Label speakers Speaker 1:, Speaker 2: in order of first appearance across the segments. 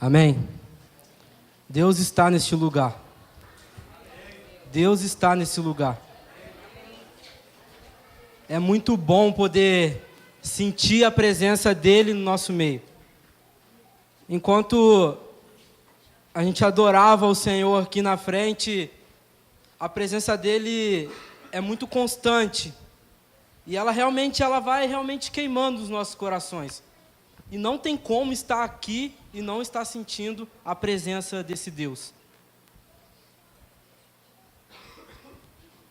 Speaker 1: Amém? Deus está neste lugar. Deus está nesse lugar. É muito bom poder sentir a presença dEle no nosso meio. Enquanto a gente adorava o Senhor aqui na frente, a presença dEle é muito constante. E ela vai realmente queimando os nossos corações. E não tem como estar aqui e não estar sentindo a presença desse Deus.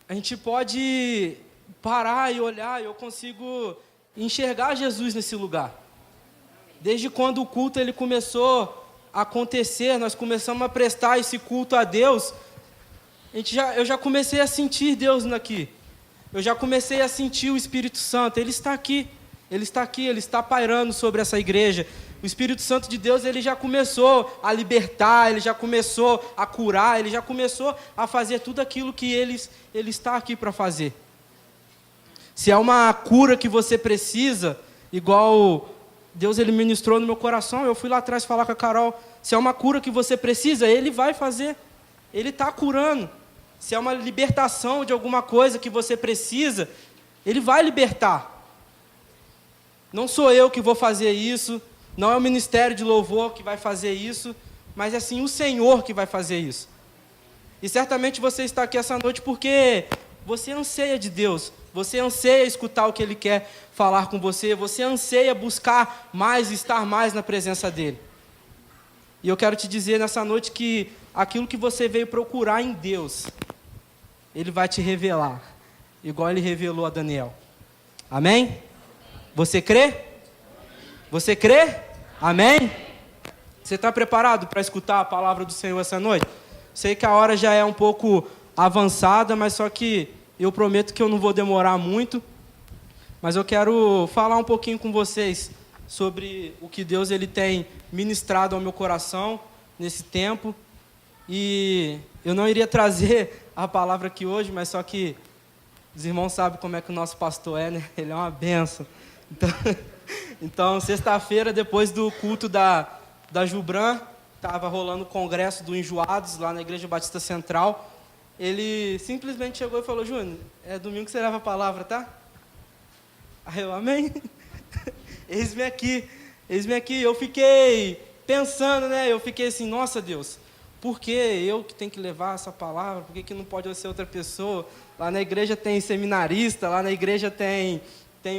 Speaker 1: A gente pode parar e olhar, e eu consigo enxergar Jesus nesse lugar. Desde quando o culto ele começou a acontecer, nós começamos a prestar esse culto a Deus, eu já comecei a sentir Deus aqui. Eu já comecei a sentir o Espírito Santo. Ele está aqui, Ele está aqui, Ele está pairando sobre essa igreja. O Espírito Santo de Deus, Ele já começou a libertar, Ele já começou a curar, Ele já começou a fazer tudo aquilo que Ele está aqui para fazer. Se é uma cura que você precisa, igual Deus Ele ministrou no meu coração, eu fui lá atrás falar com a Carol, se é uma cura que você precisa, Ele vai fazer, Ele está curando. Se é uma libertação de alguma coisa que você precisa, Ele vai libertar. Não sou eu que vou fazer isso, não é o ministério de louvor que vai fazer isso, mas é sim o Senhor que vai fazer isso. E certamente você está aqui essa noite porque você anseia de Deus, você anseia escutar o que Ele quer falar com você, você anseia buscar mais, estar mais na presença dEle. E eu quero te dizer nessa noite que aquilo que você veio procurar em Deus, Ele vai te revelar, igual Ele revelou a Daniel. Amém? Você crê? Você crê? Amém? Você está preparado para escutar a palavra do Senhor essa noite? Sei que a hora já é um pouco avançada, mas só que eu prometo que eu não vou demorar muito. Mas eu quero falar um pouquinho com vocês sobre o que Deus ele tem ministrado ao meu coração nesse tempo. E eu não iria trazer a palavra aqui hoje, mas só que os irmãos sabem como é que o nosso pastor é, né? Ele é uma bênção. Então sexta-feira, depois do culto da Jubran, estava rolando o congresso do Enjoados, lá na Igreja Batista Central. Ele simplesmente chegou e falou: Júnior, é domingo que você leva a palavra, tá? Aí eu, amém? Eis-me aqui. Eu fiquei pensando, né? Eu fiquei assim, nossa Deus, por que eu que tenho que levar essa palavra? Por que não pode ser outra pessoa? Lá na igreja tem seminarista, lá na igreja tem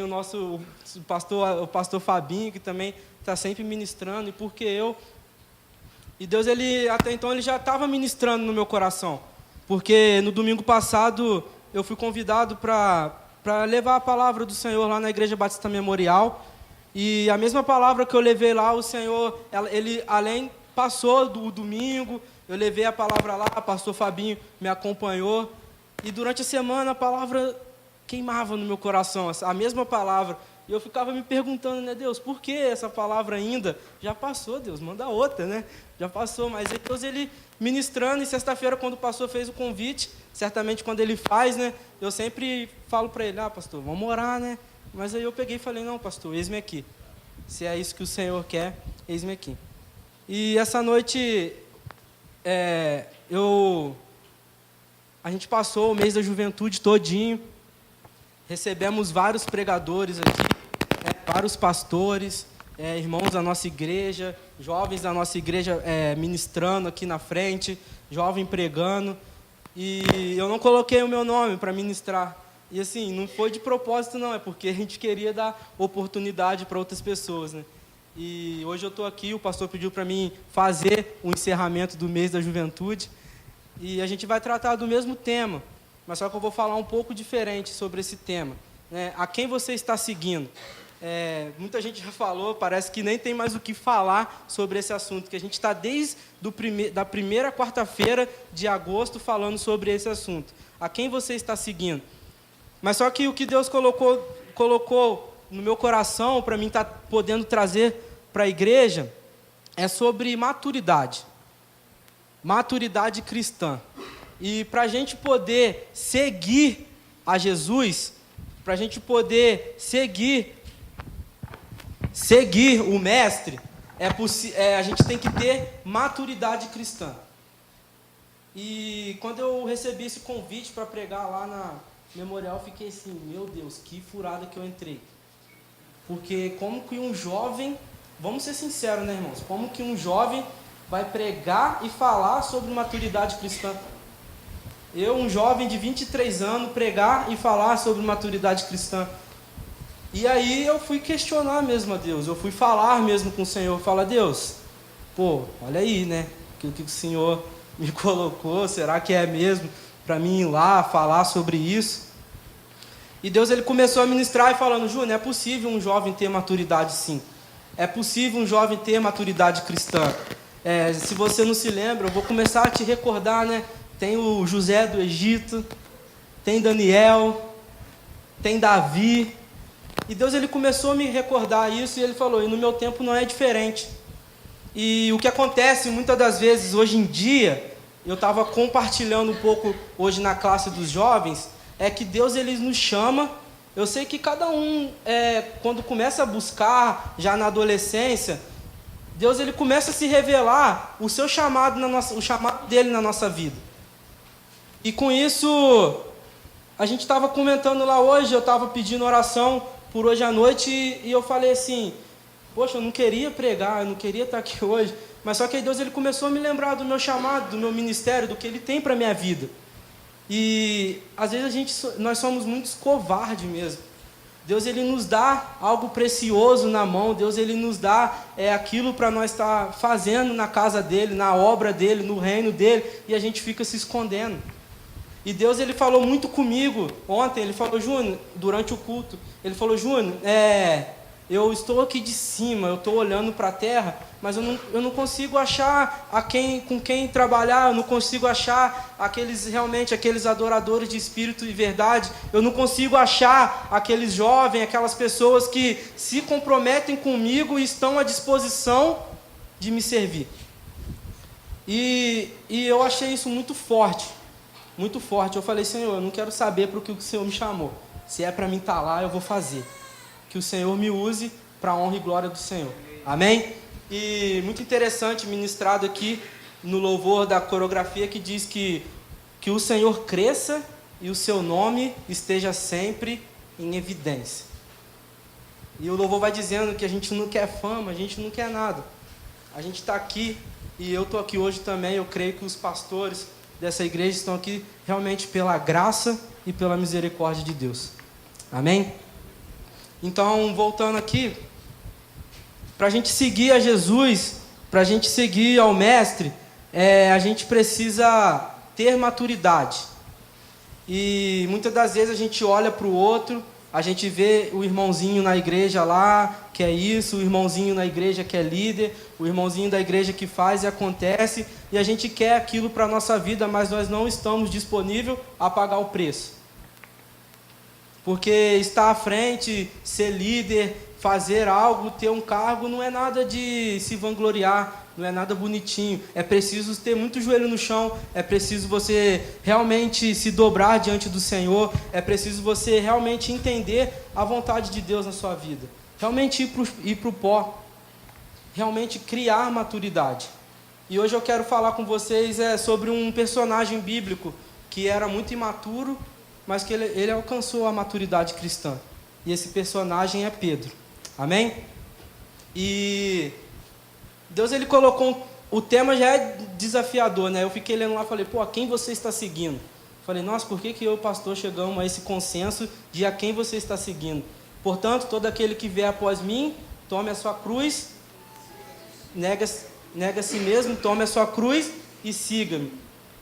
Speaker 1: o nosso pastor, o pastor Fabinho, que também está sempre ministrando, e por que eu? E Deus, até então, Ele já estava ministrando no meu coração, porque no domingo passado eu fui convidado para levar a palavra do Senhor lá na Igreja Batista Memorial, e a mesma palavra que eu levei lá, o Senhor, Ele além passou do domingo, eu levei a palavra lá, o pastor Fabinho me acompanhou, e durante a semana a palavra queimava no meu coração, a mesma palavra, e eu ficava me perguntando, né, Deus, por que essa palavra ainda? Já passou, Deus, manda outra, né? Já passou, mas Deus, Ele ministrando, e sexta-feira, quando o pastor fez o convite, certamente quando ele faz, né, eu sempre falo para ele, pastor, vamos orar, né? Mas aí eu peguei e falei, não, pastor, eis-me aqui. Se é isso que o Senhor quer, eis-me aqui. E essa noite, a gente passou o mês da juventude todinho, recebemos vários pregadores aqui, vários pastores, irmãos da nossa igreja, jovens da nossa igreja ministrando aqui na frente, jovem pregando, e eu não coloquei o meu nome para ministrar. E assim, não foi de propósito não, é porque a gente queria dar oportunidade para outras pessoas, né? E hoje eu estou aqui, o pastor pediu para mim fazer o encerramento do mês da juventude, e a gente vai tratar do mesmo tema, mas só que eu vou falar um pouco diferente sobre esse tema, né? A quem você está seguindo? Muita gente já falou, parece que nem tem mais o que falar sobre esse assunto, que a gente está desde da primeira quarta-feira de agosto falando sobre esse assunto. A quem você está seguindo? Mas só que o que Deus colocou no meu coração, para mim estar podendo trazer para a igreja, é sobre maturidade. Maturidade cristã. E para a gente poder seguir a Jesus, para a gente poder seguir o Mestre, a gente tem que ter maturidade cristã. E quando eu recebi esse convite para pregar lá na Memorial, eu fiquei assim, meu Deus, que furada que eu entrei. Porque como que um jovem, vamos ser sinceros, né, irmãos? Como que um jovem vai pregar e falar sobre maturidade cristã? Eu, um jovem de 23 anos, pregar e falar sobre maturidade cristã. E aí eu fui questionar mesmo a Deus, eu fui falar mesmo com o Senhor, falar, Deus, pô, olha aí, né, o que o Senhor me colocou, será que é mesmo para mim ir lá falar sobre isso? E Deus, ele começou a ministrar e falando, Júnior, é possível um jovem ter maturidade sim, é possível um jovem ter maturidade cristã. Se você não se lembra, eu vou começar a te recordar, né, tem o José do Egito, tem Daniel, tem Davi. E Deus, ele começou a me recordar isso e ele falou, e no meu tempo não é diferente. E o que acontece muitas das vezes hoje em dia, eu estava compartilhando um pouco hoje na classe dos jovens, é que Deus, ele nos chama. Eu sei que cada um, quando começa a buscar, já na adolescência, Deus, ele começa a se revelar o seu chamado, o chamado dele na nossa vida. E com isso, a gente estava comentando lá hoje, eu estava pedindo oração por hoje à noite e eu falei assim, poxa, eu não queria pregar, eu não queria estar aqui hoje, mas só que aí Deus, ele começou a me lembrar do meu chamado, do meu ministério, do que ele tem para a minha vida. E às vezes nós somos muito covardes mesmo. Deus, ele nos dá algo precioso na mão, Deus, ele nos dá aquilo para nós estar fazendo na casa dele, na obra dele, no reino dele, e a gente fica se escondendo. E Deus, ele falou muito comigo ontem, ele falou, Júnior, durante o culto, ele falou, Júnior, eu estou aqui de cima, eu estou olhando para a terra, mas eu não consigo achar com quem trabalhar, eu não consigo achar aqueles adoradores de espírito e verdade, eu não consigo achar aqueles jovens, aquelas pessoas que se comprometem comigo e estão à disposição de me servir. E eu achei isso muito forte. Muito forte. Eu falei, Senhor, eu não quero saber para o que o Senhor me chamou. Se é para mim estar lá, eu vou fazer. Que o Senhor me use para a honra e glória do Senhor. Amém? E muito interessante, ministrado aqui no louvor da coreografia, que diz que o Senhor cresça e o seu nome esteja sempre em evidência. E o louvor vai dizendo que a gente não quer fama, a gente não quer nada. A gente está aqui, e eu estou aqui hoje também, eu creio que os pastores dessa igreja estão aqui realmente pela graça e pela misericórdia de Deus. Amém? Então, voltando aqui, para a gente seguir a Jesus, para a gente seguir ao Mestre, a gente precisa ter maturidade. E muitas das vezes a gente olha para o outro, a gente vê o irmãozinho na igreja lá, que é isso, o irmãozinho na igreja que é líder, o irmãozinho da igreja que faz e acontece, e a gente quer aquilo para a nossa vida, mas nós não estamos disponíveis a pagar o preço. Porque estar à frente, ser líder, fazer algo, ter um cargo, não é nada de se vangloriar, não é nada bonitinho. É preciso ter muito joelho no chão, é preciso você realmente se dobrar diante do Senhor, é preciso você realmente entender a vontade de Deus na sua vida. Realmente ir para o pó, realmente criar maturidade. E hoje eu quero falar com vocês sobre um personagem bíblico que era muito imaturo, mas que ele alcançou a maturidade cristã. E esse personagem é Pedro. Amém? E Deus, ele colocou, o tema já é desafiador, né? Eu fiquei lendo lá e falei, a quem você está seguindo? Falei, nossa, por que eu e o pastor chegamos a esse consenso de a quem você está seguindo? Portanto, todo aquele que vier após mim, tome a sua cruz, nega a si mesmo, tome a sua cruz e siga-me.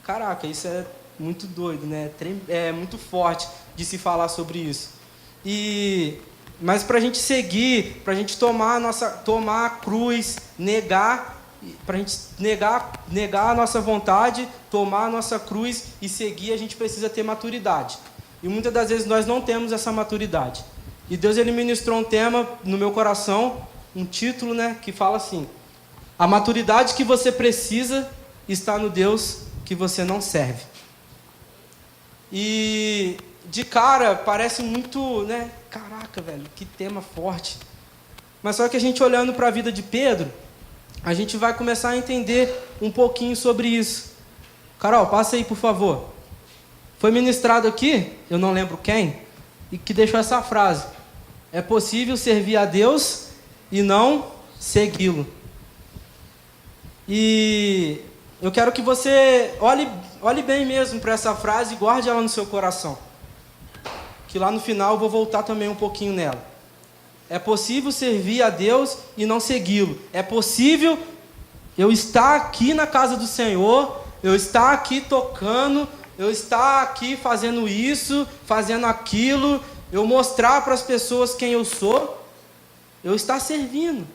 Speaker 1: Caraca, isso é muito doido, né? É muito forte de se falar sobre isso. Mas para a gente seguir, para a gente tomar a cruz, para a gente negar a nossa vontade, tomar a nossa cruz e seguir, a gente precisa ter maturidade. E muitas das vezes nós não temos essa maturidade. E Deus, ele ministrou um tema no meu coração, um título, né, que fala assim: a maturidade que você precisa está no Deus que você não serve. E de cara parece muito, né? Caraca, velho, que tema forte. Mas só que a gente olhando para a vida de Pedro, a gente vai começar a entender um pouquinho sobre isso. Carol, passa aí, por favor. Foi ministrado aqui, eu não lembro quem, e que deixou essa frase: é possível servir a Deus e não segui-lo. E eu quero que você olhe bem mesmo para essa frase e guarde ela no seu coração. Que lá no final eu vou voltar também um pouquinho nela. É possível servir a Deus e não segui-lo. É possível eu estar aqui na casa do Senhor, eu estar aqui tocando, eu estar aqui fazendo isso, fazendo aquilo, eu mostrar para as pessoas quem eu sou, eu estar servindo,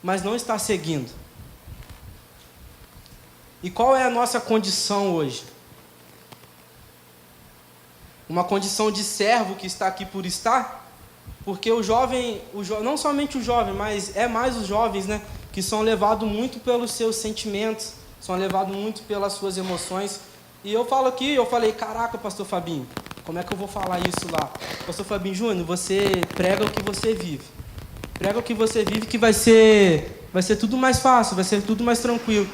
Speaker 1: mas não estar seguindo. E qual é a nossa condição hoje? Uma condição de servo que está aqui por estar? Porque o jovem, não somente o jovem, mas é mais os jovens, né, que são levados muito pelos seus sentimentos, são levados muito pelas suas emoções. E eu falo aqui, eu falei, caraca, pastor Fabinho, como é que eu vou falar isso lá? Pastor Fabinho Júnior, você prega o que você vive. Prega o que você vive, que vai ser tudo mais fácil, vai ser tudo mais tranquilo.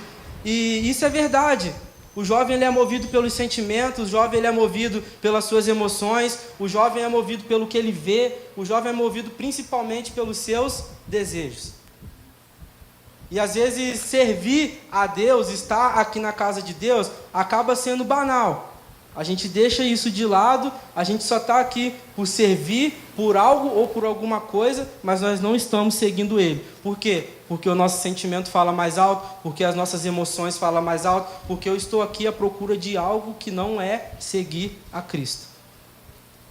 Speaker 1: E isso é verdade. O jovem ele é movido pelos sentimentos, o jovem ele é movido pelas suas emoções, o jovem é movido pelo que ele vê, o jovem é movido principalmente pelos seus desejos. E às vezes servir a Deus, estar aqui na casa de Deus, acaba sendo banal. A gente deixa isso de lado, a gente só está aqui por servir, por algo ou por alguma coisa, mas nós não estamos seguindo Ele. Por quê? Porque o nosso sentimento fala mais alto, porque as nossas emoções falam mais alto, porque eu estou aqui à procura de algo que não é seguir a Cristo.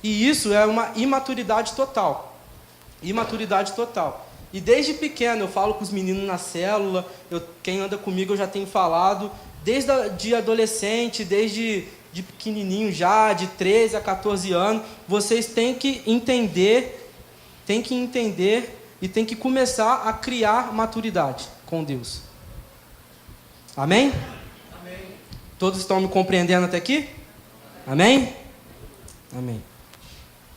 Speaker 1: E isso é uma imaturidade total. Imaturidade total. E desde pequeno eu falo com os meninos na célula, quem anda comigo eu já tenho falado, desde de adolescente, desde de pequenininho já, de 13 a 14 anos, vocês têm que entender e têm que começar a criar maturidade com Deus. Amém? Amém. Todos estão me compreendendo até aqui? Amém? Amém.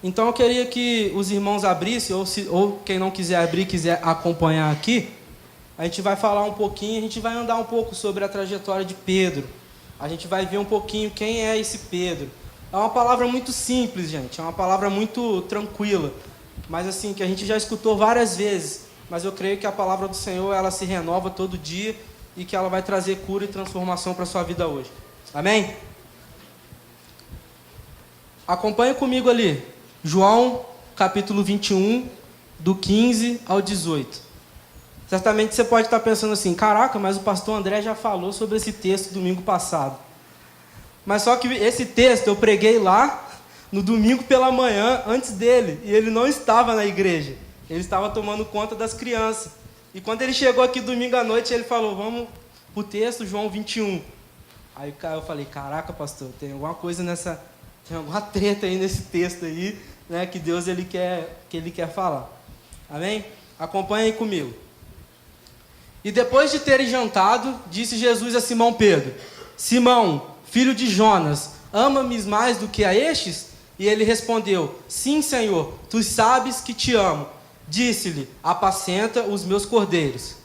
Speaker 1: Então eu queria que os irmãos abrissem, ou quem não quiser abrir, quiser acompanhar aqui, a gente vai falar um pouquinho, a gente vai andar um pouco sobre a trajetória de Pedro. A gente vai ver um pouquinho quem é esse Pedro. É uma palavra muito simples, gente. É uma palavra muito tranquila. Mas assim, que a gente já escutou várias vezes. Mas eu creio que a palavra do Senhor, ela se renova todo dia. E que ela vai trazer cura e transformação para a sua vida hoje. Amém? Acompanhe comigo ali. João, capítulo 21, do 15 ao 18. Certamente você pode estar pensando assim, caraca, mas o pastor André já falou sobre esse texto domingo passado. Mas só que esse texto eu preguei lá no domingo pela manhã, antes dele, e ele não estava na igreja. Ele estava tomando conta das crianças. E quando ele chegou aqui domingo à noite, ele falou, vamos para o texto, João 21. Aí eu falei, caraca, pastor, tem alguma coisa tem alguma treta aí nesse texto aí, né, que Deus ele quer falar. Amém? Acompanhe aí comigo. E depois de terem jantado, disse Jesus a Simão Pedro, Simão, filho de Jonas, ama-me mais do que a estes? E ele respondeu, sim, Senhor, tu sabes que te amo. Disse-lhe, apacenta os meus cordeiros.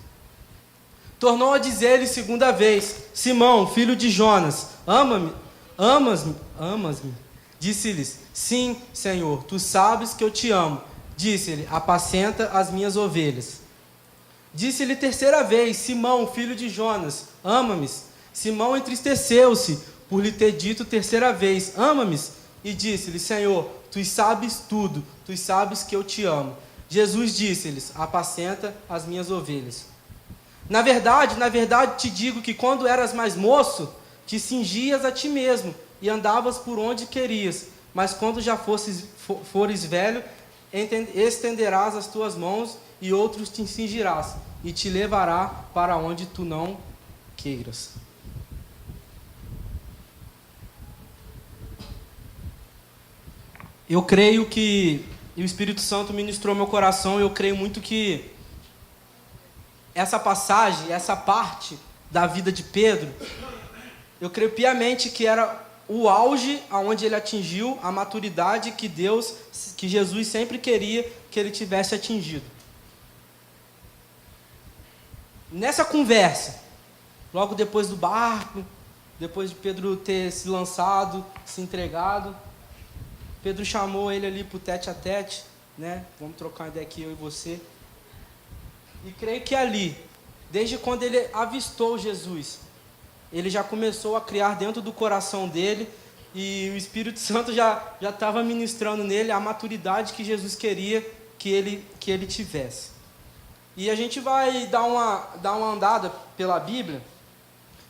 Speaker 1: Tornou a dizer-lhe segunda vez, Simão, filho de Jonas, ama-me? Amas-me? Disse-lhes, sim, Senhor, tu sabes que eu te amo. Disse-lhe, apacenta as minhas ovelhas. Disse-lhe terceira vez, Simão, filho de Jonas, ama-me? Simão entristeceu-se por lhe ter dito terceira vez, ama-me? E disse-lhe, Senhor, tu sabes tudo, tu sabes que eu te amo. Jesus disse-lhes, apacenta as minhas ovelhas. Na verdade te digo que quando eras mais moço, te cingias a ti mesmo e andavas por onde querias. Mas quando já fores velho, estenderás as tuas mãos e outros te cingirás e te levará para onde tu não queiras. Eu creio que o Espírito Santo ministrou meu coração, eu creio muito que essa passagem, essa parte da vida de Pedro, eu creio piamente que era o auge aonde ele atingiu a maturidade que Jesus sempre queria que ele tivesse atingido. Nessa conversa, logo depois do barco, depois de Pedro ter se lançado, se entregado, Pedro chamou ele ali para o tete a tete, né? Vamos trocar uma ideia aqui, eu e você. E creio que ali, desde quando ele avistou Jesus, ele já começou a criar dentro do coração dele, e o Espírito Santo já estava ministrando nele a maturidade que Jesus queria que ele tivesse. E a gente vai dar uma andada pela Bíblia,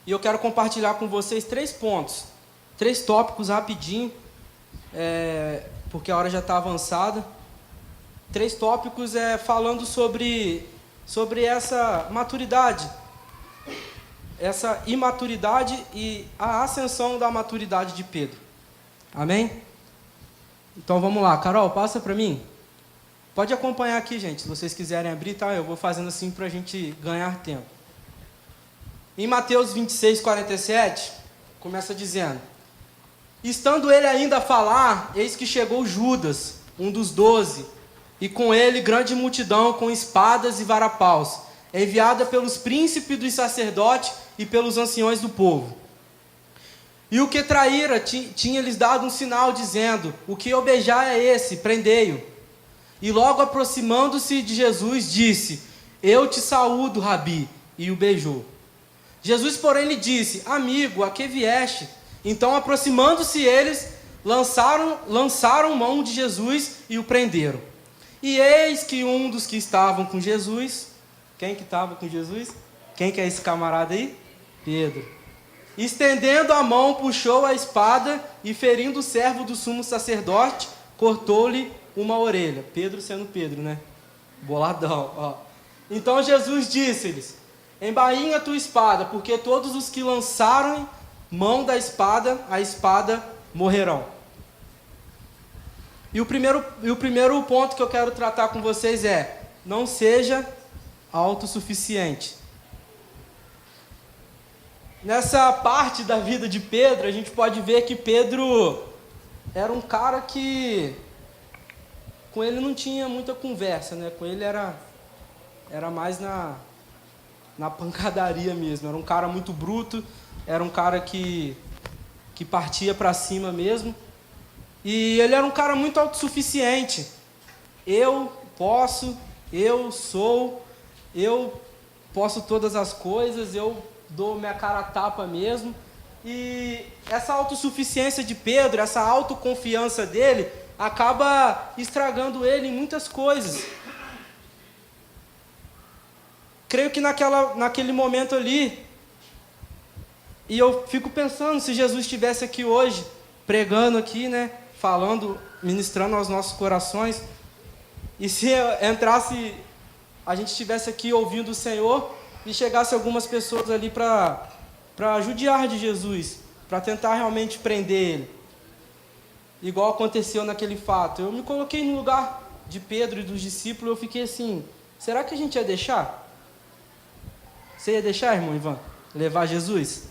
Speaker 1: e eu quero compartilhar com vocês 3 pontos, 3 tópicos rapidinho, porque a hora já está avançada. 3 tópicos falando sobre essa maturidade, essa imaturidade e a ascensão da maturidade de Pedro. Amém? Então vamos lá, Carol, passa para mim. Pode acompanhar aqui, gente, se vocês quiserem abrir, tá? Eu vou fazendo assim para a gente ganhar tempo. Em Mateus 26, 47, começa dizendo: estando ele ainda a falar, eis que chegou Judas, um dos 12, e com ele grande multidão com espadas e varapaus, enviada pelos príncipes dos sacerdotes e pelos anciões do povo. E o que traíra tinha-lhes dado um sinal, dizendo: o que obejar é esse, prendei-o. E logo aproximando-se de Jesus, disse: eu te saúdo, Rabi, e o beijou. Jesus, porém, lhe disse: amigo, a que vieste? Então, aproximando-se eles, lançaram mão de Jesus e o prenderam. E eis que um dos que estavam com Jesus, quem que estava com Jesus? Quem que é esse camarada aí? Pedro. Estendendo a mão, puxou a espada e, ferindo o servo do sumo sacerdote, cortou-lhe uma orelha. Pedro sendo Pedro, né? Boladão, ó. Então Jesus disse-lhes: embainha a tua espada, porque todos os que lançaram mão da espada, a espada morrerão. E o primeiro ponto que eu quero tratar com vocês é: não seja autossuficiente. Nessa parte da vida de Pedro, a gente pode ver que Pedro era um cara que com ele não tinha muita conversa, né? Com ele era mais na pancadaria mesmo. Era um cara muito bruto, era um cara que partia para cima mesmo. E ele era um cara muito autossuficiente. Eu posso, eu sou, eu posso todas as coisas, eu dou minha cara a tapa mesmo. E essa autossuficiência de Pedro, essa autoconfiança dele, acaba estragando ele em muitas coisas. Creio que naquele momento ali, e eu fico pensando, se Jesus estivesse aqui hoje, pregando aqui, né, falando, ministrando aos nossos corações, e se entrasse, a gente estivesse aqui ouvindo o Senhor, e chegasse algumas pessoas ali para judiar de Jesus, para tentar realmente prender ele, igual aconteceu naquele fato. Eu me coloquei no lugar de Pedro e dos discípulos, eu fiquei assim: será que a gente ia deixar? Você ia deixar, irmão Ivan, levar Jesus?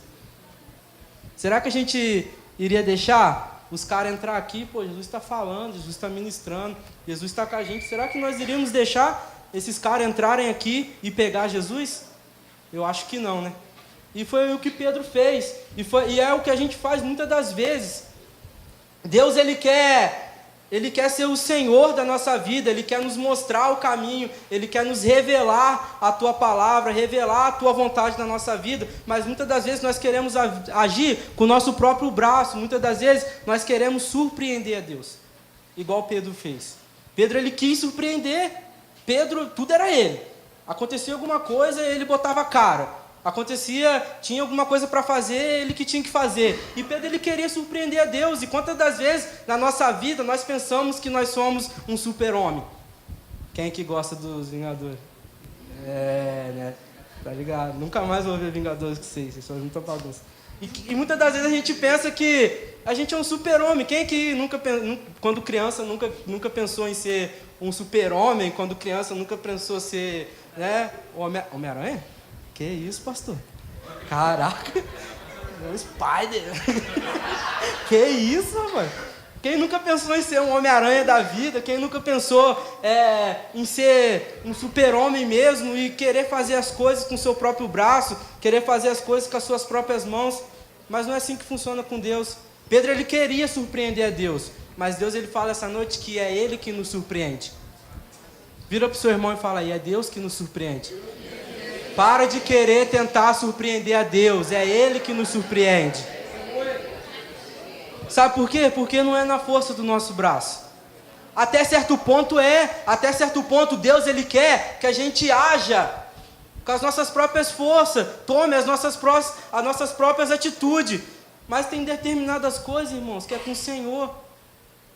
Speaker 1: Será que a gente iria deixar os caras entrar aqui? Pô, Jesus está falando, Jesus está ministrando, Jesus está com a gente. Será que nós iríamos deixar esses caras entrarem aqui e pegar Jesus? Eu acho que não, né? E foi o que Pedro fez. E é o que a gente faz muitas das vezes. Deus, Ele quer ser o Senhor da nossa vida. Ele quer nos mostrar o caminho. Ele quer nos revelar a Tua palavra, revelar a Tua vontade na nossa vida. Mas muitas das vezes nós queremos agir com o nosso próprio braço. Muitas das vezes nós queremos surpreender a Deus. Igual Pedro fez. Pedro, ele quis surpreender. Pedro, tudo era ele. Acontecia alguma coisa, ele botava a cara. Tinha alguma coisa para fazer, ele que tinha que fazer. E Pedro, ele queria surpreender a Deus. E quantas das vezes na nossa vida nós pensamos que nós somos um super-homem? Quem é que gosta dos Vingadores? Né? Tá ligado? Nunca mais vou ver Vingadores com vocês são muita bagunça. E muitas das vezes a gente pensa que a gente é um super-homem. Quem é que quando criança, nunca pensou em ser um super-homem? Quando criança, nunca pensou ser, né, Homem-Aranha? Que isso, pastor? Caraca! Meu Spider! Que isso, rapaz? Quem nunca pensou em ser um Homem-Aranha da vida? Quem nunca pensou em ser um super-homem mesmo e querer fazer as coisas com o seu próprio braço, querer fazer as coisas com as suas próprias mãos? Mas não é assim que funciona com Deus. Pedro, ele queria surpreender a Deus, mas Deus, ele fala essa noite que é Ele que nos surpreende. Vira para o seu irmão e fala aí, é Deus que nos surpreende. Para de querer tentar surpreender a Deus, é Ele que nos surpreende. Sabe por quê? Porque não é na força do nosso braço. Até certo ponto Deus, ele quer que a gente haja com as nossas próprias forças, tome as nossas próprias atitudes. Mas tem determinadas coisas, irmãos, que é com o Senhor.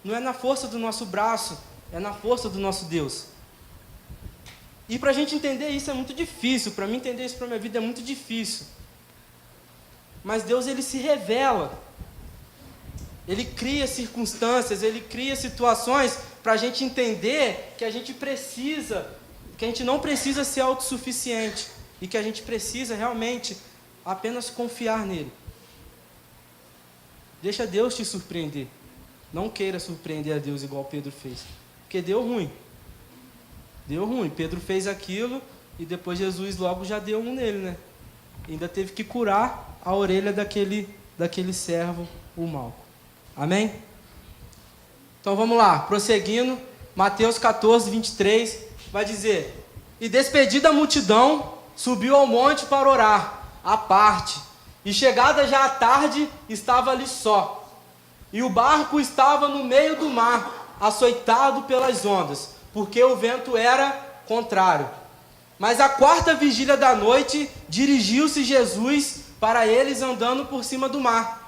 Speaker 1: Não é na força do nosso braço, é na força do nosso Deus. E para a gente entender isso é muito difícil. Para mim entender isso para a minha vida é muito difícil. Mas Deus, ele se revela. Ele cria circunstâncias, ele cria situações para a gente entender que a gente não precisa ser autossuficiente e que a gente precisa realmente apenas confiar nele. Deixa Deus te surpreender. Não queira surpreender a Deus igual Pedro fez, porque deu ruim. Deu ruim. Pedro fez aquilo e depois Jesus logo já deu um nele, né? Ainda teve que curar a orelha daquele servo, o Malco. Amém? Então vamos lá, prosseguindo, Mateus 14, 23, vai dizer: e despedida a multidão, subiu ao monte para orar, à parte, e chegada já a tarde, estava ali só, e o barco estava no meio do mar, açoitado pelas ondas, porque o vento era contrário. Mas à quarta vigília da noite, dirigiu-se Jesus para eles andando por cima do mar.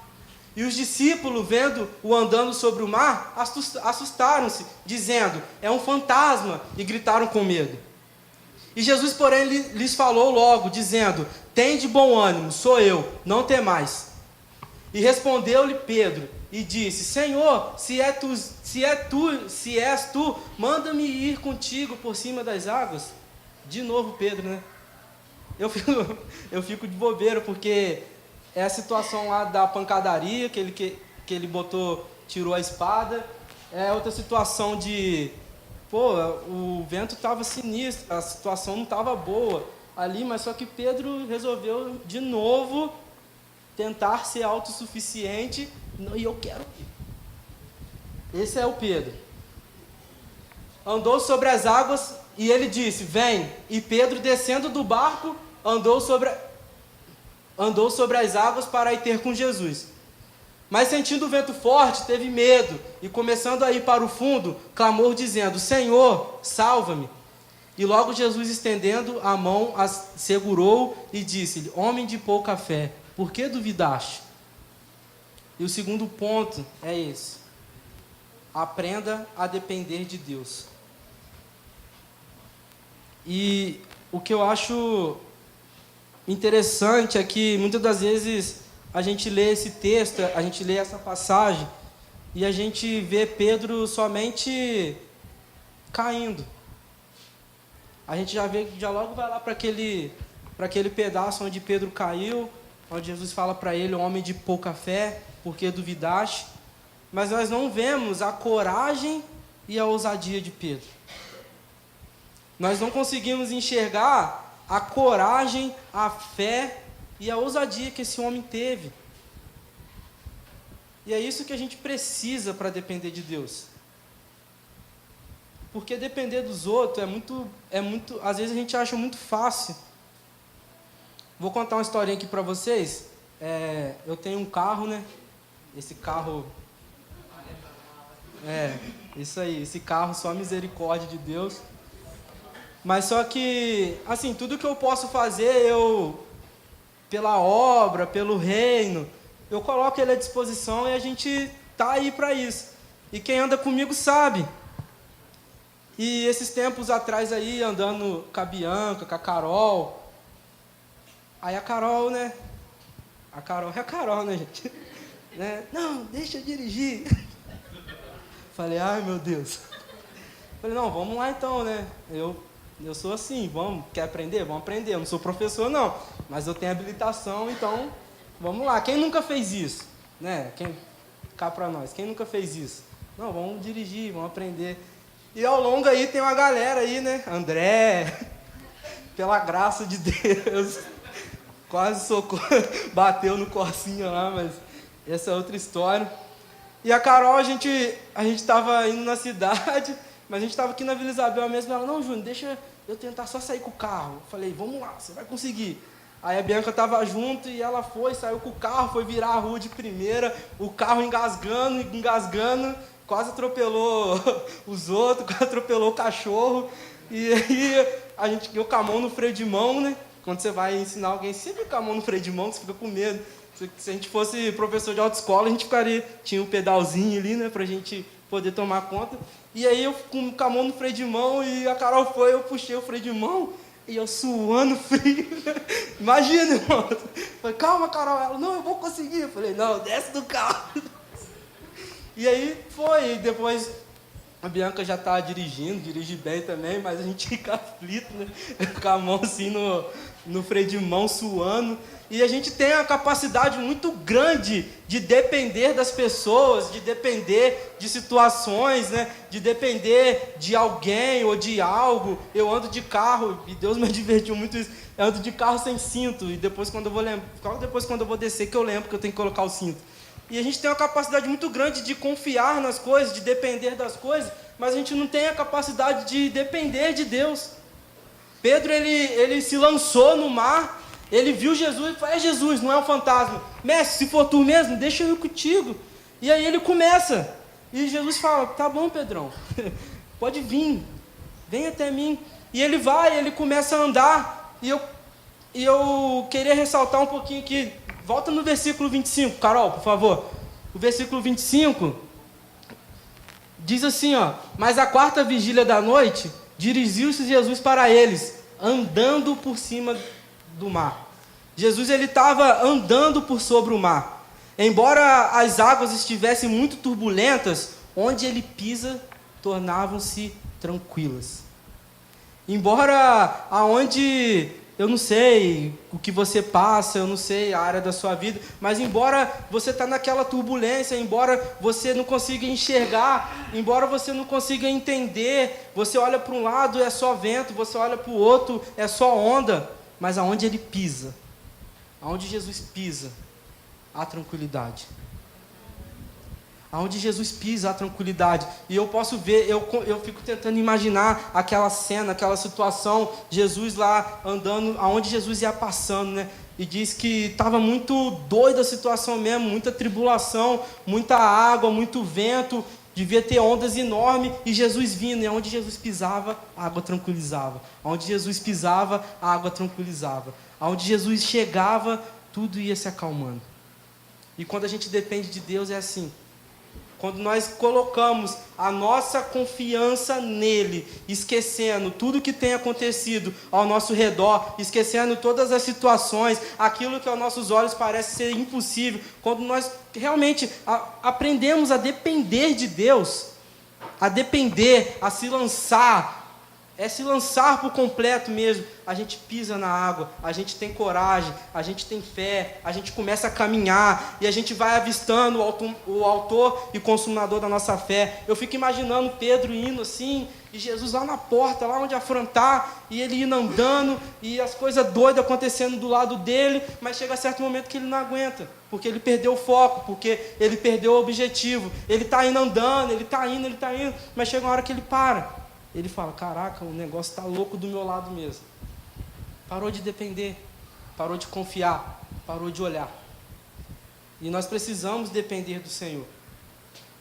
Speaker 1: E os discípulos, vendo-o andando sobre o mar, assustaram-se, dizendo: é um fantasma, e gritaram com medo. E Jesus, porém, lhes falou logo, dizendo: tende bom ânimo, sou eu, não temais. E respondeu-lhe Pedro, e disse: Senhor, se és tu, manda-me ir contigo por cima das águas. De novo Pedro, né? Eu fico de bobeira, porque é a situação lá da pancadaria, que ele tirou a espada. É outra situação de, o vento estava sinistro, a situação não estava boa ali, mas só que Pedro resolveu de novo tentar ser autossuficiente, e eu quero ir. Esse é o Pedro. Andou sobre as águas, e ele disse: vem. E Pedro, descendo do barco, andou sobre as águas para ir ter com Jesus. Mas sentindo o vento forte, teve medo, e começando a ir para o fundo, clamou dizendo: Senhor, salva-me. E logo Jesus, estendendo a mão, segurou e disse-lhe: homem de pouca fé, por que duvidaste? E o segundo ponto é esse: aprenda a depender de Deus. E o que eu acho interessante é que muitas das vezes a gente lê esse texto, a gente lê essa passagem e a gente vê Pedro somente caindo. A gente já logo vai lá para aquele pedaço onde Pedro caiu, onde Jesus fala para ele: homem de pouca fé, por que duvidaste? Mas nós não vemos a coragem e a ousadia de Pedro. Nós não conseguimos enxergar a coragem, a fé e a ousadia que esse homem teve. E é isso que a gente precisa para depender de Deus. Porque depender dos outros é muito, às vezes a gente acha muito fácil. Vou contar uma historinha aqui para vocês. Eu tenho um carro, né? Esse carro... isso aí, esse carro, só a misericórdia de Deus. Mas só que, assim, tudo que eu posso fazer, pela obra, pelo reino, eu coloco ele à disposição e a gente tá aí para isso. E quem anda comigo sabe. E esses tempos atrás aí, andando com a Bianca, com a Carol, aí a Carol, né? A Carol é a Carol, né, gente? Né? Não, deixa eu dirigir. Falei: ai, meu Deus. Falei: não, vamos lá então, né? Eu sou assim, quer aprender? Vamos aprender. Eu não sou professor, não, mas eu tenho habilitação, então vamos lá. Quem nunca fez isso? Né? cá para nós. Quem nunca fez isso? Não, vamos dirigir, vamos aprender. E ao longo aí tem uma galera aí, né? André, pela graça de Deus, quase bateu no Corsinha lá, mas essa é outra história. E a Carol, a gente estava indo na cidade, mas a gente estava aqui na Vila Isabel mesmo. Ela, não, Júnior, deixa eu tentar só sair com o carro. Eu falei, vamos lá, você vai conseguir. Aí a Bianca estava junto e ela saiu com o carro, foi virar a rua de primeira, o carro engasgando, quase atropelou os outros, quase atropelou o cachorro. E aí eu com a mão no freio de mão, né? Quando você vai ensinar alguém, sempre com a mão no freio de mão, você fica com medo. Se a gente fosse professor de autoescola, a gente tinha um pedalzinho ali, né, pra gente poder tomar conta. E aí eu com a mão no freio de mão e a Carol eu puxei o freio de mão e eu suando frio. Imagina, irmão. Falei, calma, Carol. Ela, não, eu vou conseguir. Eu falei, não, desce do carro. E aí foi, e depois a Bianca já tá dirigindo, dirige bem também, mas a gente fica aflito, né, com a mão assim no freio de mão, suando. E a gente tem a capacidade muito grande de depender das pessoas, de depender de situações, né? De depender de alguém ou de algo. Eu ando de carro, e Deus me divertiu muito isso. Eu ando de carro sem cinto, e depois quando eu vou descer que eu lembro que eu tenho que colocar o cinto. E a gente tem uma capacidade muito grande de confiar nas coisas, de depender das coisas, mas a gente não tem a capacidade de depender de Deus. Pedro, ele se lançou no mar. Ele viu Jesus e falou, é Jesus, não é um fantasma. Mestre, se for tu mesmo, deixa eu ir contigo. E aí ele começa. E Jesus fala, tá bom, Pedrão, pode vir, vem até mim. E ele vai, ele começa a andar. E eu queria ressaltar um pouquinho aqui. Volta no versículo 25, Carol, por favor. O versículo 25 diz assim, ó. Mas à quarta vigília da noite, dirigiu-se Jesus para eles, andando por cima do mar. Jesus estava andando por sobre o mar. Embora as águas estivessem muito turbulentas, onde ele pisa, tornavam-se tranquilas. Embora aonde, eu não sei o que você passa, eu não sei a área da sua vida, mas embora você está naquela turbulência, embora você não consiga enxergar, embora você não consiga entender, você olha para um lado é só vento, você olha para o outro é só onda, mas aonde ele pisa, aonde Jesus pisa, há tranquilidade. Aonde Jesus pisa, há tranquilidade. E eu posso ver, eu fico tentando imaginar aquela cena, aquela situação, Jesus lá andando, aonde Jesus ia passando, né? E diz que estava muito doida a situação mesmo, muita tribulação, muita água, muito vento, devia ter ondas enormes, e Jesus vindo, e onde Jesus pisava, a água tranquilizava. Onde Jesus pisava, a água tranquilizava. Onde Jesus chegava, tudo ia se acalmando. E quando a gente depende de Deus é assim. Quando nós colocamos a nossa confiança nele, esquecendo tudo que tem acontecido ao nosso redor, esquecendo todas as situações, aquilo que aos nossos olhos parece ser impossível, quando nós realmente aprendemos a depender de Deus, a depender, a se lançar, se lançar por completo mesmo, a gente pisa na água, a gente tem coragem, a gente tem fé, a gente começa a caminhar, e a gente vai avistando o autor e consumador da nossa fé. Eu fico imaginando Pedro indo assim, e Jesus lá na porta, lá onde afrontar, e ele indo andando, e as coisas doidas acontecendo do lado dele, mas chega a certo momento que ele não aguenta, porque ele perdeu o foco, porque ele perdeu o objetivo, ele está indo andando, ele está indo, mas chega uma hora que ele para. Ele fala, caraca, o negócio está louco do meu lado mesmo. Parou de depender, parou de confiar, parou de olhar. E nós precisamos depender do Senhor.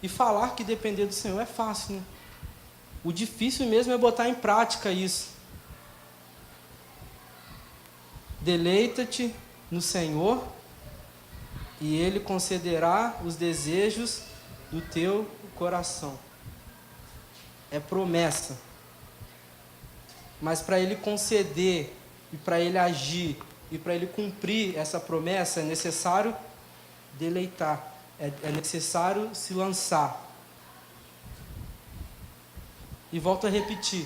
Speaker 1: E falar que depender do Senhor é fácil, né? O difícil mesmo é botar em prática isso. Deleita-te no Senhor e Ele concederá os desejos do teu coração. É promessa. Mas para Ele conceder, e para Ele agir, e para Ele cumprir essa promessa, é necessário deleitar, é necessário se lançar. E volto a repetir,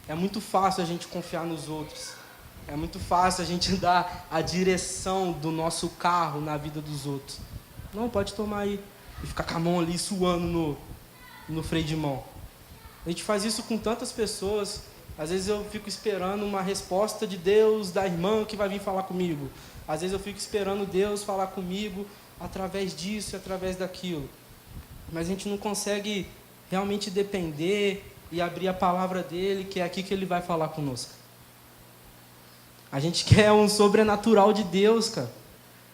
Speaker 1: é muito fácil a gente confiar nos outros, é muito fácil a gente dar a direção do nosso carro na vida dos outros. Não, pode tomar aí. E ficar com a mão ali suando no freio de mão. A gente faz isso com tantas pessoas. Às vezes eu fico esperando uma resposta de Deus, da irmã que vai vir falar comigo. Às vezes eu fico esperando Deus falar comigo através disso, através daquilo. Mas a gente não consegue realmente depender e abrir a palavra dele, que é aqui que ele vai falar conosco. A gente quer um sobrenatural de Deus, cara.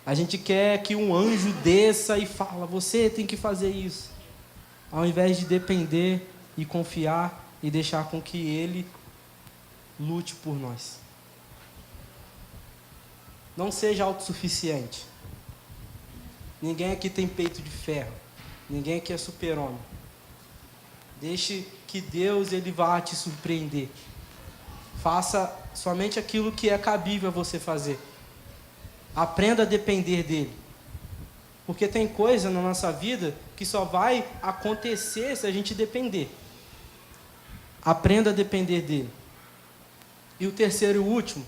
Speaker 1: A gente quer que um anjo desça e fala, você tem que fazer isso. Ao invés de depender e confiar e deixar com que ele lute por nós. Não seja autossuficiente. Ninguém aqui tem peito de ferro. Ninguém aqui é super-homem. Deixe que Deus ele vá te surpreender. Faça somente aquilo que é cabível a você fazer. Aprenda a depender dele. Porque tem coisa na nossa vida que só vai acontecer se a gente depender. Aprenda a depender dele. E o terceiro e último,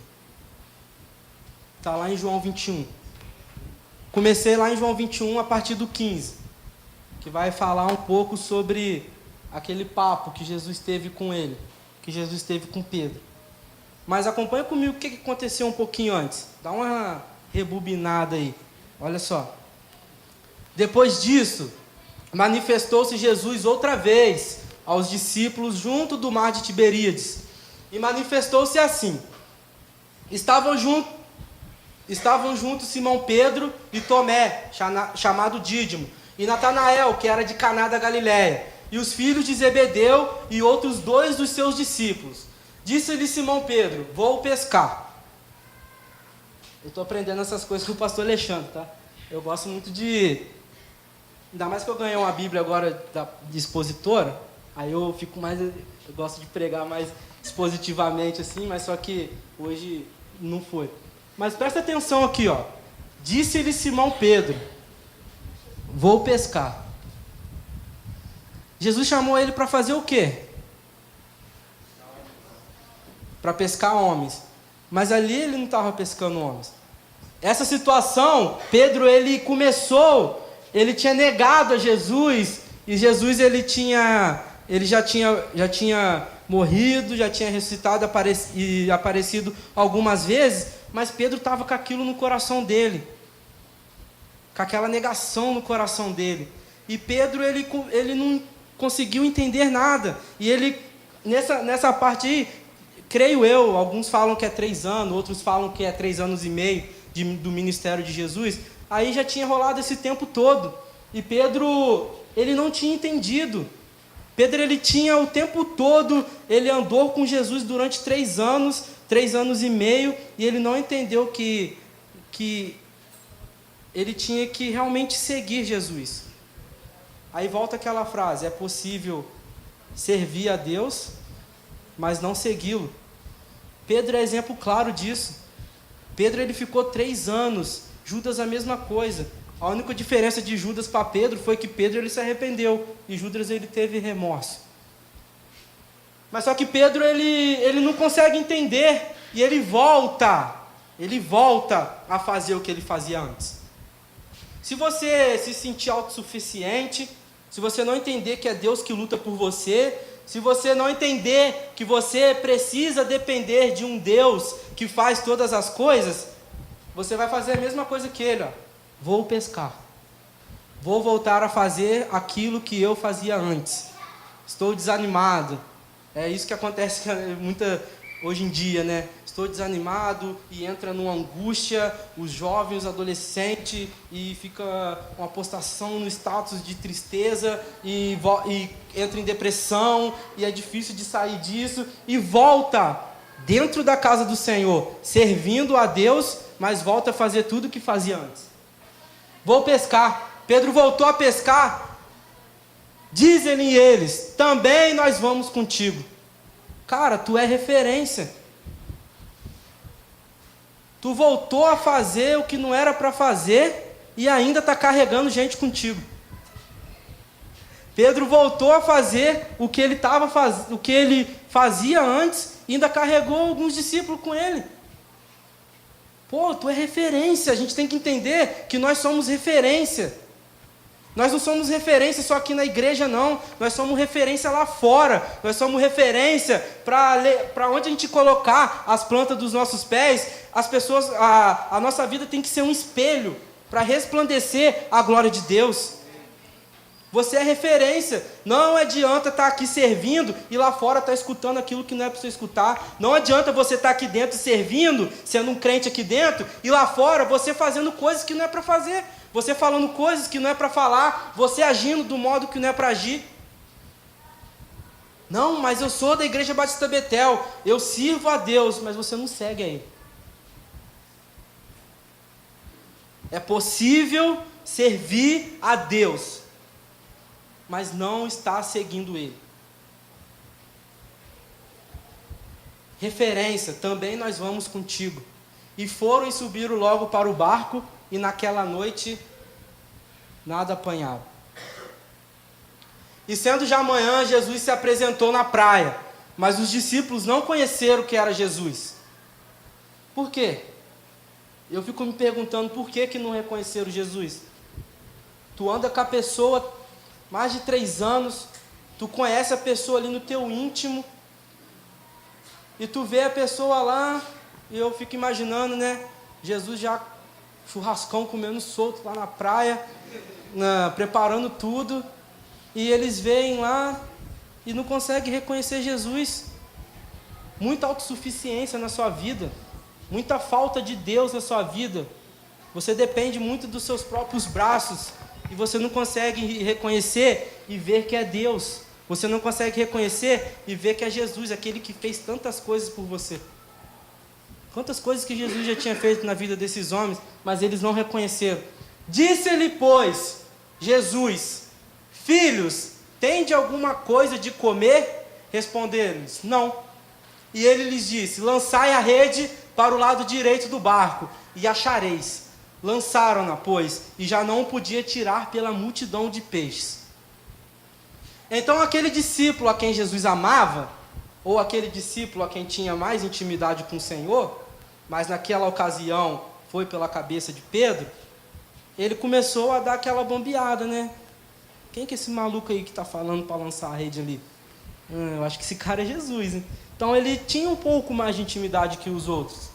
Speaker 1: está lá em João 21. Comecei lá em João 21 a partir do 15, que vai falar um pouco sobre aquele papo que Jesus teve com ele, que Jesus teve com Pedro. Mas acompanha comigo o que aconteceu um pouquinho antes. Dá uma rebobinada aí. Olha só. Depois disso, manifestou-se Jesus outra vez aos discípulos junto do mar de Tiberíades. E manifestou-se assim. Estavam juntos Simão Pedro e Tomé, chamado Dídimo, e Natanael, que era de Caná da Galileia, e os filhos de Zebedeu e outros 2 dos seus discípulos. Disse-lhe Simão Pedro, vou pescar. Eu estou aprendendo essas coisas com o pastor Alexandre, tá? Eu gosto muito de... Ainda mais que eu ganhei uma Bíblia agora de expositora, aí eu fico mais... Eu gosto de pregar mais expositivamente assim, mas só que hoje não foi. Mas presta atenção aqui, ó. Disse-lhe Simão Pedro, vou pescar. Jesus chamou ele para fazer o quê? Para pescar homens. Mas ali ele não estava pescando homens. Essa situação, Pedro ele tinha negado a Jesus, e Jesus ele já tinha morrido, já tinha ressuscitado e aparecido algumas vezes, mas Pedro estava com aquilo no coração dele, com aquela negação no coração dele. E Pedro ele não conseguiu entender nada. E ele, nessa parte aí, creio eu, alguns falam que é 3 anos, outros falam que é 3 anos e meio do ministério de Jesus. Aí já tinha rolado esse tempo todo. E Pedro, ele não tinha entendido. Pedro, ele tinha o tempo todo, ele andou com Jesus durante 3 anos, 3 anos e meio, e ele não entendeu que ele tinha que realmente seguir Jesus. Aí volta aquela frase, é possível servir a Deus, mas não segui-lo. Pedro é exemplo claro disso. Pedro ele ficou 3 anos, Judas a mesma coisa. A única diferença de Judas para Pedro foi que Pedro ele se arrependeu e Judas ele teve remorso. Mas só que Pedro ele não consegue entender e ele volta a fazer o que ele fazia antes. Se você se sentir autossuficiente, se você não entender que é Deus que luta por você, se você não entender que você precisa depender de um Deus que faz todas as coisas, você vai fazer a mesma coisa que ele, ó. Vou pescar. Vou voltar a fazer aquilo que eu fazia antes. Estou desanimado. É isso que acontece hoje em dia, né? Estou desanimado e entra numa angústia, os jovens, os adolescentes, e fica uma postação no status de tristeza, e entra em depressão, e é difícil de sair disso, e volta dentro da casa do Senhor, servindo a Deus, mas volta a fazer tudo o que fazia antes. Vou pescar. Pedro voltou a pescar. Dizem eles, também nós vamos contigo. Cara, tu é referência. Tu voltou a fazer o que não era para fazer e ainda está carregando gente contigo. Pedro voltou a fazer o que ele fazia antes e ainda carregou alguns discípulos com ele. Pô, tu é referência. A gente tem que entender que nós somos referência. Nós não somos referência só aqui na igreja, não. Nós somos referência lá fora. Nós somos referência para onde a gente colocar as plantas dos nossos pés. As pessoas, a nossa vida tem que ser um espelho para resplandecer a glória de Deus. Você é referência. Não adianta estar aqui servindo e lá fora estar escutando aquilo que não é para você escutar. Não adianta você estar aqui dentro servindo, sendo um crente aqui dentro, e lá fora você fazendo coisas que não é para fazer. Você falando coisas que não é para falar, você agindo do modo que não é para agir. Não, mas eu sou da Igreja Batista Betel, eu sirvo a Deus, mas você não segue a Ele. É possível servir a Deus, mas não está seguindo Ele. Referência, também nós vamos contigo. E foram e subiram logo para o barco, e naquela noite nada apanharam. E sendo já manhã, Jesus se apresentou na praia, mas os discípulos não conheceram que era Jesus. Por quê? Eu fico me perguntando por que não reconheceram Jesus. Tu anda com a pessoa mais de 3 anos, tu conhece a pessoa ali no teu íntimo, e tu vê a pessoa lá, e eu fico imaginando, né, Jesus já churrascão comendo solto lá na praia, preparando tudo, e eles veem lá e não conseguem reconhecer Jesus. Muita autossuficiência na sua vida, muita falta de Deus na sua vida. Você depende muito dos seus próprios braços, e você não consegue reconhecer e ver que é Deus. Você não consegue reconhecer e ver que é Jesus, aquele que fez tantas coisas por você. Quantas coisas que Jesus já tinha feito na vida desses homens, mas eles não reconheceram. Disse-lhe, pois, Jesus: filhos, tende alguma coisa de comer? Responderam-lhes: não. E ele lhes disse: lançai a rede para o lado direito do barco, e achareis. Lançaram-na, pois, e já não podia tirar pela multidão de peixes. Então aquele discípulo a quem Jesus amava, ou aquele discípulo a quem tinha mais intimidade com o Senhor, mas naquela ocasião foi pela cabeça de Pedro, ele começou a dar aquela bambeada, né? Quem que é esse maluco aí que está falando para lançar a rede ali? Eu acho que esse cara é Jesus, hein? Então ele tinha um pouco mais de intimidade que os outros.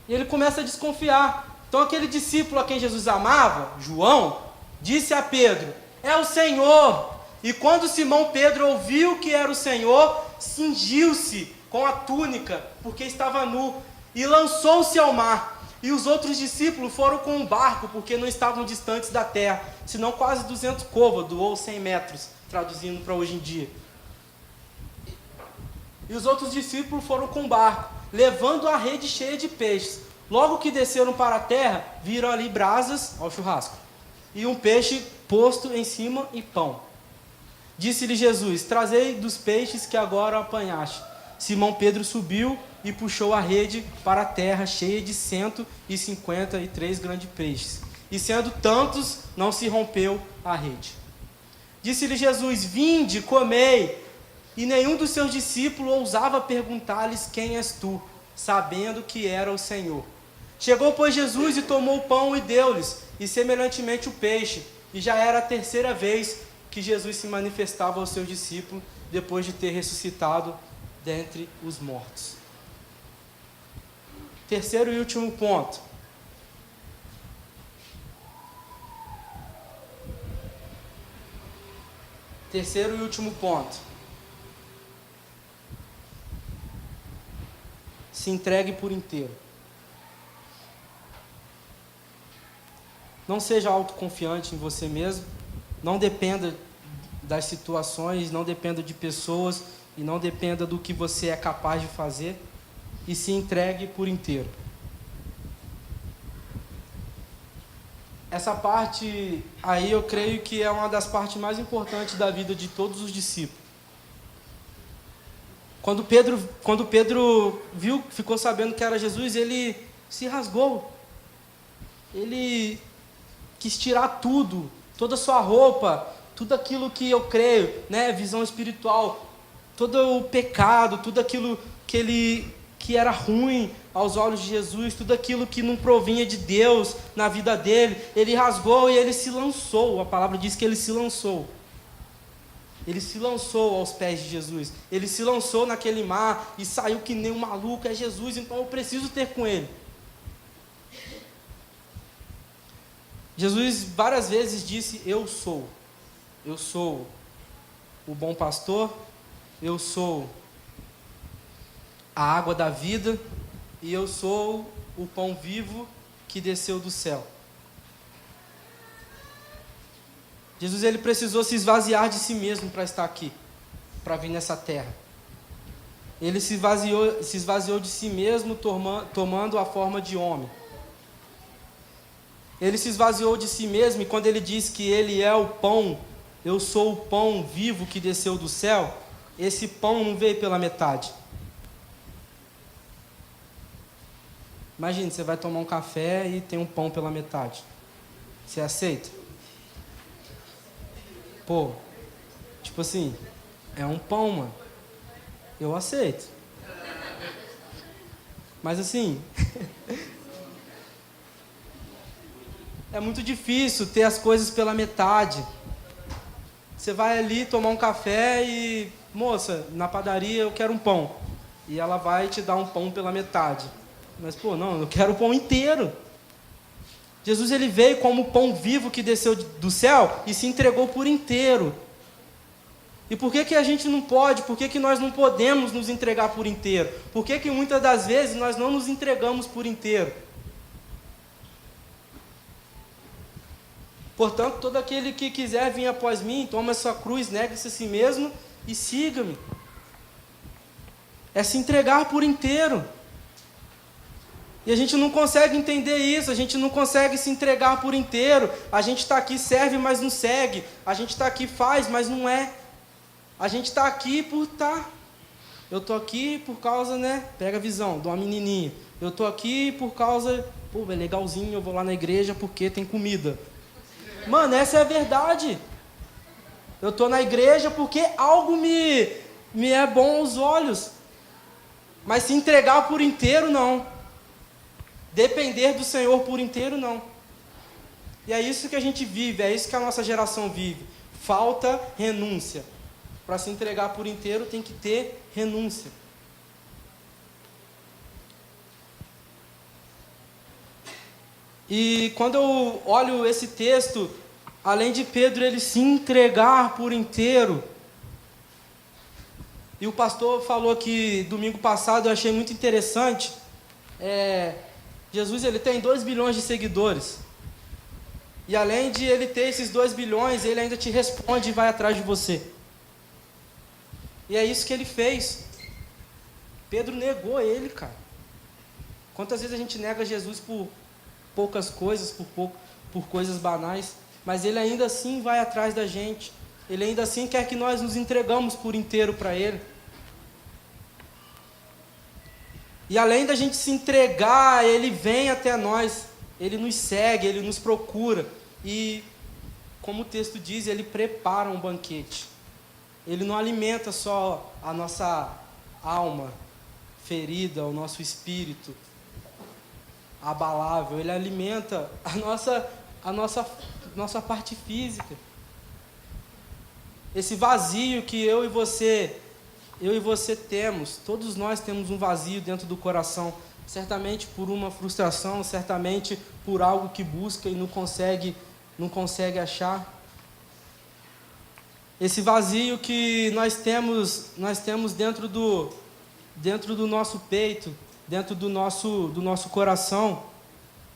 Speaker 1: E ele começa a desconfiar. Então aquele discípulo a quem Jesus amava, João, disse a Pedro: é o Senhor. E quando Simão Pedro ouviu que era o Senhor, cingiu-se com a túnica, porque estava nu, e lançou-se ao mar. E os outros discípulos foram com o barco, porque não estavam distantes da terra, senão quase 200 côvados, ou 100 metros, traduzindo para hoje em dia. E os outros discípulos foram com o barco, levando a rede cheia de peixes. Logo que desceram para a terra, viram ali brasas, ao churrasco, e um peixe posto em cima e pão. Disse-lhe Jesus: trazei dos peixes que agora apanhaste. Simão Pedro subiu e puxou a rede para a terra, cheia de 153 grandes peixes. E sendo tantos, não se rompeu a rede. Disse-lhe Jesus: vinde, comei. E nenhum dos seus discípulos ousava perguntar-lhes: quem és tu? Sabendo que era o Senhor. Chegou, pois, Jesus e tomou o pão e deu-lhes, e semelhantemente o peixe. E já era a 3ª vez que Jesus se manifestava aos seus discípulos, depois de ter ressuscitado dentre os mortos. Terceiro e último ponto. Terceiro e último ponto. Se entregue por inteiro. Não seja autoconfiante em você mesmo. Não dependa das situações, não dependa de pessoas e não dependa do que você é capaz de fazer. E se entregue por inteiro. Essa parte aí eu creio que é uma das partes mais importantes da vida de todos os discípulos. Quando Pedro viu, ficou sabendo que era Jesus, ele se rasgou. Ele quis tirar tudo, toda a sua roupa, tudo aquilo que eu creio, né, visão espiritual, todo o pecado, tudo aquilo que era ruim, aos olhos de Jesus, tudo aquilo que não provinha de Deus na vida dele, ele rasgou e ele se lançou. A palavra diz que ele se lançou. Ele se lançou aos pés de Jesus. Ele se lançou naquele mar e saiu que nem um maluco. É Jesus, então eu preciso ter com ele. Jesus várias vezes disse: eu sou o bom pastor, eu sou a água da vida e eu sou o pão vivo que desceu do céu. Jesus, ele precisou se esvaziar de si mesmo para estar aqui, para vir nessa terra. Ele se esvaziou de si mesmo, tomando a forma de homem. Ele se esvaziou de si mesmo, e quando ele diz que ele é o pão, eu sou o pão vivo que desceu do céu, esse pão não veio pela metade. Imagine, você vai tomar um café e tem um pão pela metade. Você aceita? Pô, tipo assim, é um pão, mano. Eu aceito. Mas assim, é muito difícil ter as coisas pela metade. Você vai ali tomar um café e, moça, na padaria eu quero um pão. E ela vai te dar um pão pela metade. Mas, pô, não, eu quero o pão inteiro. Jesus, ele veio como o pão vivo que desceu do céu e se entregou por inteiro. E por que a gente não pode? Por que nós não podemos nos entregar por inteiro? Por que muitas das vezes nós não nos entregamos por inteiro? Portanto, todo aquele que quiser vir após mim, toma a sua cruz, nega-se a si mesmo e siga-me. É se entregar por inteiro. E a gente não consegue entender isso, a gente não consegue se entregar por inteiro. A gente está aqui, serve, mas não segue. A gente está aqui, faz, mas não é. A gente está aqui por estar. Eu estou aqui por causa, né? Pega a visão, de uma menininha. Eu estou aqui por causa, pô, é legalzinho, eu vou lá na igreja porque tem comida. Mano, essa é a verdade. Eu estou na igreja porque algo me é bom aos olhos. Mas se entregar por inteiro, não. Depender do Senhor por inteiro, não. E é isso que a gente vive, é isso que a nossa geração vive. Falta renúncia. Para se entregar por inteiro tem que ter renúncia. E quando eu olho esse texto, além de Pedro ele se entregar por inteiro, e o pastor falou que domingo passado, eu achei muito interessante, Jesus ele tem 2 bilhões de seguidores. E além de ele ter esses 2 bilhões, ele ainda te responde e vai atrás de você. E é isso que ele fez. Pedro negou ele, cara. Quantas vezes a gente nega Jesus por poucas coisas, por coisas banais, mas ele ainda assim vai atrás da gente. Ele ainda assim quer que nós nos entregamos por inteiro para ele. E além da gente se entregar, ele vem até nós, ele nos segue, ele nos procura. E, como o texto diz, ele prepara um banquete. Ele não alimenta só a nossa alma ferida, o nosso espírito abalável. Ele alimenta a nossa parte física. Esse vazio que eu e você temos, todos nós temos um vazio dentro do coração, certamente por uma frustração, certamente por algo que busca e não consegue achar. Esse vazio que nós temos dentro do nosso peito, dentro do nosso coração,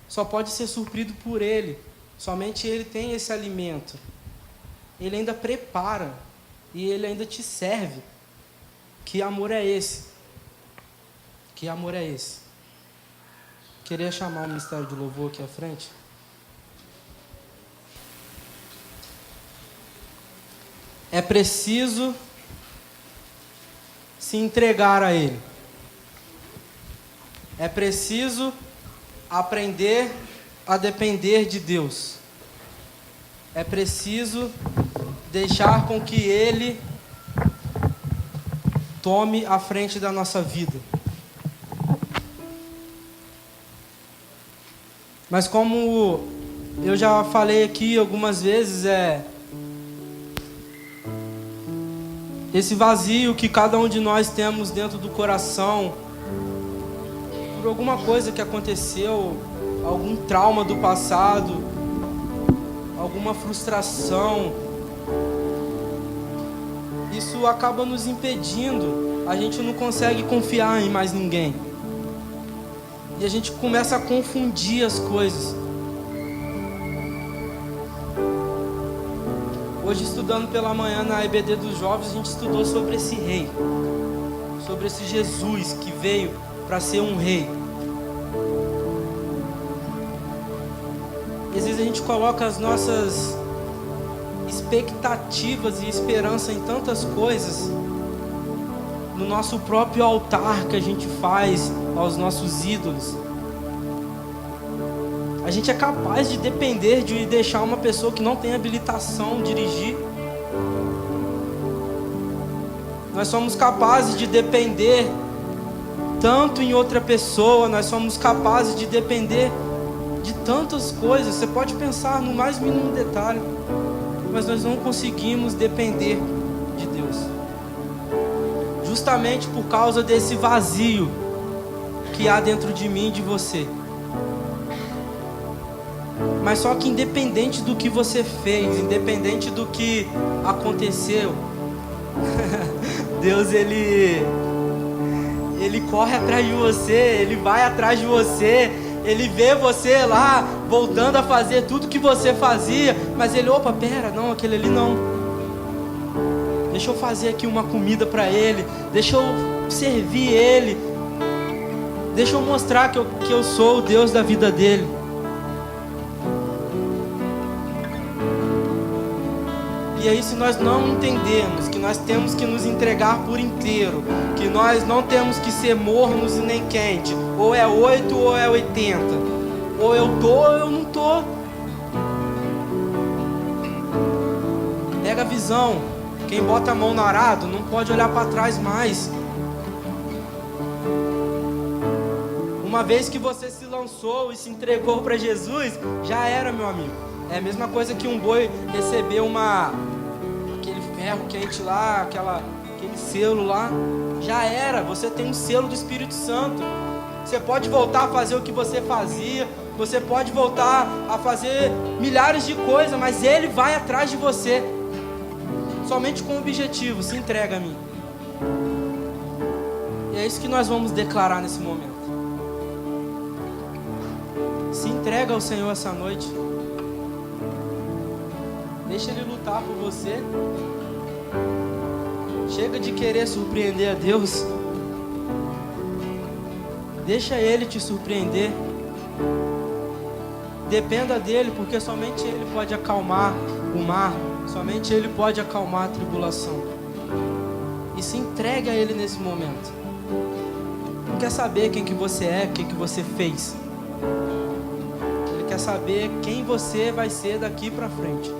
Speaker 1: só pode ser suprido por Ele. Somente Ele tem esse alimento. Ele ainda prepara e Ele ainda te serve. Que amor é esse? Que amor é esse? Queria chamar o ministério de louvor aqui à frente. É preciso se entregar a Ele. É preciso aprender a depender de Deus. É preciso deixar com que Ele tome a frente da nossa vida. Mas como eu já falei aqui algumas vezes, esse vazio que cada um de nós temos dentro do coração, por alguma coisa que aconteceu, algum trauma do passado, alguma frustração, isso acaba nos impedindo, a gente não consegue confiar em mais ninguém. E a gente começa a confundir as coisas. Hoje, estudando pela manhã na EBD dos jovens, a gente estudou sobre esse rei, sobre esse Jesus que veio para ser um rei. E às vezes a gente coloca as nossas expectativas e esperança em tantas coisas, no nosso próprio altar que a gente faz aos nossos ídolos. A gente é capaz de depender de deixar uma pessoa que não tem habilitação dirigir. Nós somos capazes de depender tanto em outra pessoa, nós somos capazes de depender de tantas coisas. Você pode pensar no mais mínimo detalhe, mas nós não conseguimos depender de Deus. Justamente por causa desse vazio que há dentro de mim e de você. Mas só que independente do que você fez, independente do que aconteceu, Deus ele corre atrás de você, Ele vai atrás de você, Ele vê você lá voltando a fazer tudo que você fazia, mas Ele, opa, pera, não, aquele ali não. Deixa eu fazer aqui uma comida para ele, deixa eu servir ele, deixa eu mostrar que eu sou o Deus da vida dele. E aí, se nós não entendemos que nós temos que nos entregar por inteiro, que nós não temos que ser mornos e nem quente, ou é 8 ou é 80, ou eu tô ou eu não tô. Pega a visão. Quem bota a mão no arado não pode olhar para trás mais. Uma vez que você se lançou e se entregou para Jesus, já era, meu amigo. É a mesma coisa que um boi receber aquele ferro quente lá, aquele selo lá. Já era, você tem um selo do Espírito Santo. Você pode voltar a fazer o que você fazia, você pode voltar a fazer milhares de coisas, mas Ele vai atrás de você. Somente com o objetivo, se entrega a mim. E é isso que nós vamos declarar nesse momento. Se entrega ao Senhor essa noite. Deixa Ele lutar por você. Chega de querer surpreender a Deus. Deixa Ele te surpreender. Dependa dEle, porque somente Ele pode acalmar o mar. Somente Ele pode acalmar a tribulação. E se entregue a Ele nesse momento. Não quer saber quem que você é, o que você fez. Ele quer saber quem você vai ser daqui para frente.